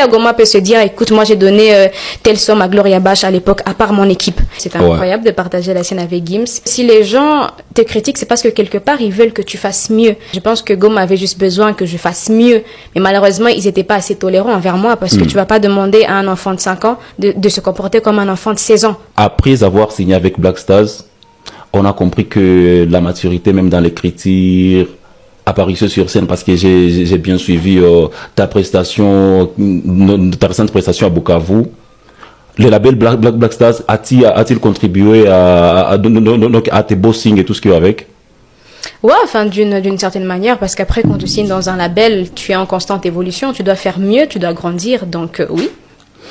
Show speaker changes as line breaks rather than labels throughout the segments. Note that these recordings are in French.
Goma peut se dire, écoute, moi j'ai donné telle somme à Gloria Bash à l'époque, à part mon équipe. C'est incroyable de partager la scène avec Gims. Si les gens te critiquent, c'est parce que quelque part, ils veulent que tu fasses mieux. Je pense que Goma avait juste besoin que je fasse mieux. Mais malheureusement, ils n'étaient pas assez tolérants envers moi parce que tu vas pas demander à un enfant de 5 ans de se comporter comme un enfant de 16 ans.
Après avoir signé avec Black Stars, on a compris que la maturité, même dans l'écriture, apparition sur scène, parce que j'ai bien suivi ta récente prestation à Bukavu. Le label Black Stars a-t-il contribué à tes beaux signes et tout ce qui va avec?
Ouais, enfin d'une certaine manière, parce qu'après quand tu signes dans un label, tu es en constante évolution, tu dois faire mieux, tu dois grandir, donc oui.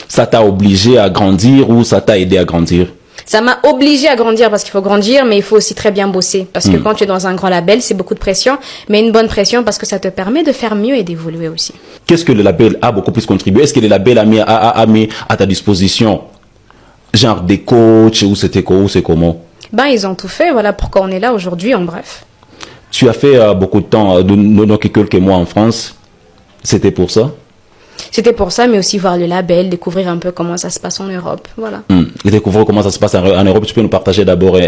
Ça t'a obligé à grandir ou ça t'a aidé à grandir?
Ça m'a obligé à grandir parce qu'il faut grandir, mais il faut aussi très bien bosser. Parce que quand tu es dans un grand label, c'est beaucoup de pression, mais une bonne pression parce que ça te permet de faire mieux et d'évoluer aussi.
Qu'est-ce que le label a beaucoup plus contribué? Est-ce que le label a mis à ta disposition genre des coachs ou c'est comment?
Ben, ils ont tout fait, voilà pourquoi on est là aujourd'hui, en bref.
Tu as fait beaucoup de temps, donc quelques mois en France. C'était pour ça?
C'était pour ça, mais aussi voir le label, découvrir un peu comment ça se passe en Europe, voilà.
Et découvrir comment ça se passe en Europe, tu peux nous partager d'abord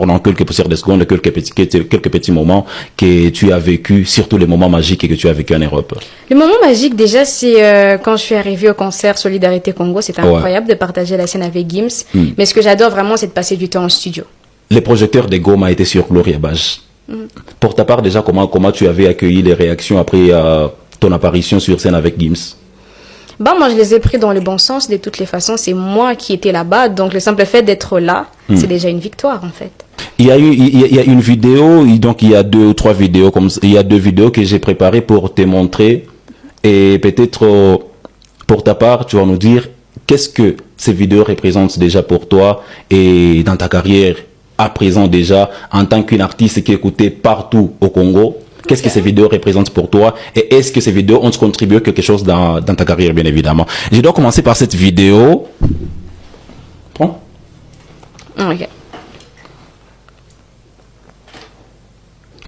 dans quelques poussières de secondes, quelques petits moments que tu as vécu, surtout les moments magiques que tu as vécu en Europe.
Le moment magique, déjà, c'est quand je suis arrivée au concert Solidarité Congo. C'était incroyable de partager la scène avec Gims. Mais ce que j'adore vraiment, c'est de passer du temps en studio.
Les projecteurs de Goma étaient sur Gloria Bash. Pour ta part, déjà, comment tu avais accueilli les réactions après ton apparition sur scène avec Gims?
Bah, moi, je les ai pris dans le bon sens. De toutes les façons, c'est moi qui étais là-bas. Donc, le simple fait d'être là, c'est déjà une victoire, en fait.
Il y a une vidéo, donc il y a 2 ou 3 vidéos, il y a 2 vidéos que j'ai préparées pour te montrer. Et peut-être, pour ta part, tu vas nous dire qu'est-ce que ces vidéos représentent déjà pour toi et dans ta carrière à présent déjà, en tant qu'une artiste qui est écoutée partout au Congo. Qu'est-ce que ces vidéos représentent pour toi? Et est-ce que ces vidéos ont contribué quelque chose dans ta carrière, bien évidemment? Je dois commencer par cette vidéo. Prends.
Ok.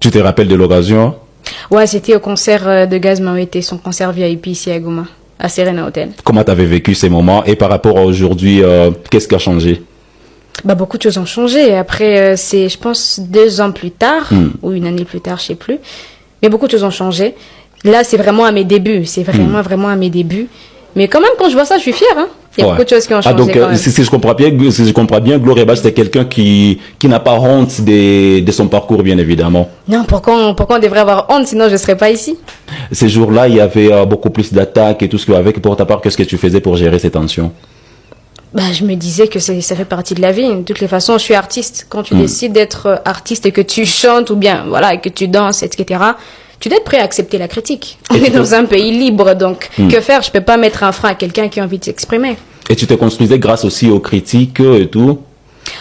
Tu te rappelles de l'occasion?
Ouais, c'était au concert de Gaz Mawete, son concert VIP ici à Goma, à Serena Hotel.
Comment tu avais vécu ces moments? Et par rapport à aujourd'hui, qu'est-ce qui a changé?
Bah, beaucoup de choses ont changé. Après, c'est, je pense, 2 ans plus tard, ou 1 année plus tard, je sais plus. Mais beaucoup de choses ont changé. Là, c'est vraiment à mes débuts. C'est vraiment à mes débuts. Mais quand même, quand je vois ça, je suis fière, hein. Il y a beaucoup de choses qui ont changé.
Donc, si je comprends bien, Gloria Bash, c'est quelqu'un qui n'a pas honte de son parcours, bien évidemment.
Non, pourquoi on devrait avoir honte, sinon je serais pas ici?
Ces jours-là, il y avait beaucoup plus d'attaques et tout ce qui va avec. Pour ta part, qu'est-ce que tu faisais pour gérer ces tensions?
Bah, je me disais que ça fait partie de la vie. De toutes les façons, je suis artiste. Quand tu décides d'être artiste et que tu chantes ou bien, voilà, et que tu danses, etc., tu dois être prêt à accepter la critique. On est dans un pays libre, donc que faire? Je peux pas mettre un frein à quelqu'un qui a envie de s'exprimer.
Et tu te construisais grâce aussi aux critiques et tout?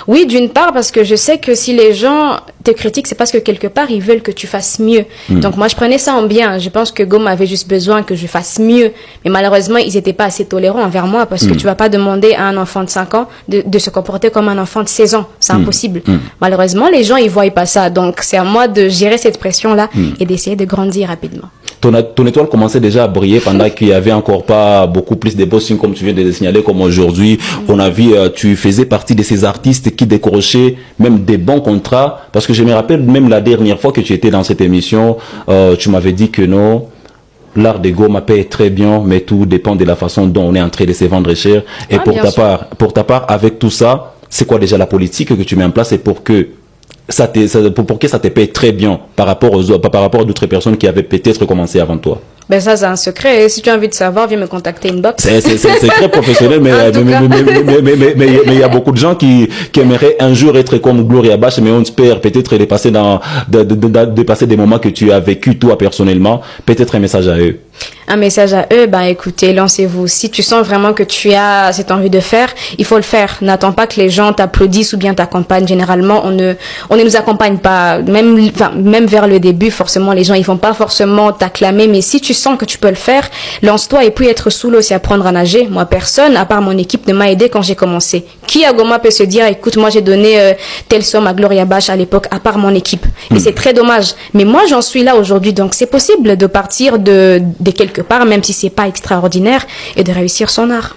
Oui, d'une part, parce que je sais que si les gens te critiquent, c'est parce que quelque part, ils veulent que tu fasses mieux. Donc moi, je prenais ça en bien. Je pense que Goma avait juste besoin que je fasse mieux. Mais malheureusement, ils n'étaient pas assez tolérants envers moi parce que tu vas pas demander à un enfant de 5 ans de se comporter comme un enfant de 16 ans. C'est impossible. Malheureusement, les gens, ils voient pas ça. Donc c'est à moi de gérer cette pression-là et d'essayer de grandir rapidement.
Ton étoile commençait déjà à briller pendant qu'il y avait encore pas beaucoup plus de beaux signes comme tu viens de le signaler, comme aujourd'hui. On a vu, tu faisais partie de ces artistes qui décrochaient même des bons contrats. Parce que je me rappelle même la dernière fois que tu étais dans cette émission, tu m'avais dit que non, l'art de Goma paye très bien, mais tout dépend de la façon dont on est en train de se vendre cher. Et pour ta part, avec tout ça, c'est quoi déjà la politique que tu mets en place et pour que ça te paye très bien par rapport à d'autres personnes qui avaient peut-être commencé avant toi?
Ben ça, c'est un secret. Et si tu as envie de savoir, viens me contacter inbox.
C'est très professionnel, mais il y a beaucoup de gens qui aimeraient un jour être comme Gloria Bash, mais on espère peut-être dépasser des moments que tu as vécu toi personnellement. Peut-être un message à eux.
Un message à eux, ben écoutez, lancez-vous. Si tu sens vraiment que tu as cette envie de faire, il faut le faire. N'attends pas que les gens t'applaudissent ou bien t'accompagnent. Généralement, on ne nous accompagne pas. Même vers le début, forcément, les gens, ils vont pas forcément t'acclamer. Mais si tu sens que tu peux le faire, lance-toi et puis être sous l'eau, c'est apprendre à nager. Moi, personne, à part mon équipe, ne m'a aidé quand j'ai commencé. Qui à Goma peut se dire, écoute, moi j'ai donné telle somme à Gloria Bach à l'époque, à part mon équipe. Et c'est très dommage. Mais moi j'en suis là aujourd'hui, donc c'est possible de partir de quelque part, même si c'est pas extraordinaire, et de réussir son art.